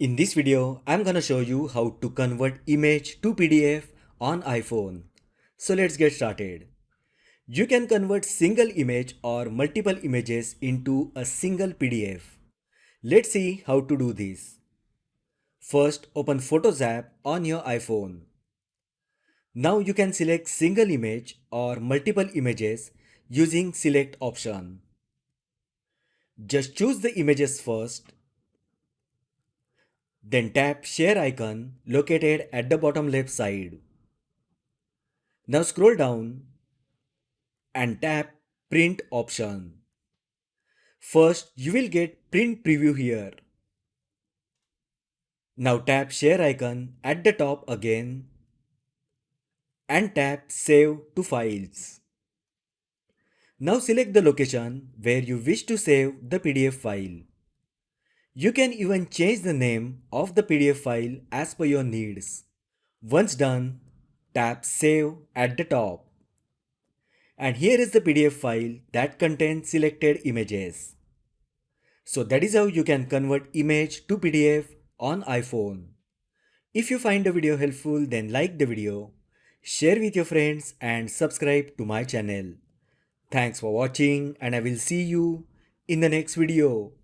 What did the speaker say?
In this video, I'm gonna show you how to convert image to PDF on iPhone. So let's get started. You can convert single image or multiple images into a single PDF. Let's see how to do this. First, open Photos app on your iPhone. Now you can select single image or multiple images using select option. Just choose the images first, then tap share icon located at the bottom left side. Now scroll down and tap print option. First, you will get print preview here. Now tap share icon at the top again and tap save to files. Now select the location where you wish to save the PDF file. You can even change the name of the PDF file as per your needs. Once done, tap save at the top. And here is the PDF file that contains selected images. So that is how you can convert image to PDF on iPhone. If you find the video helpful, then like the video, share with your friends and subscribe to my channel. Thanks for watching and I will see you in the next video.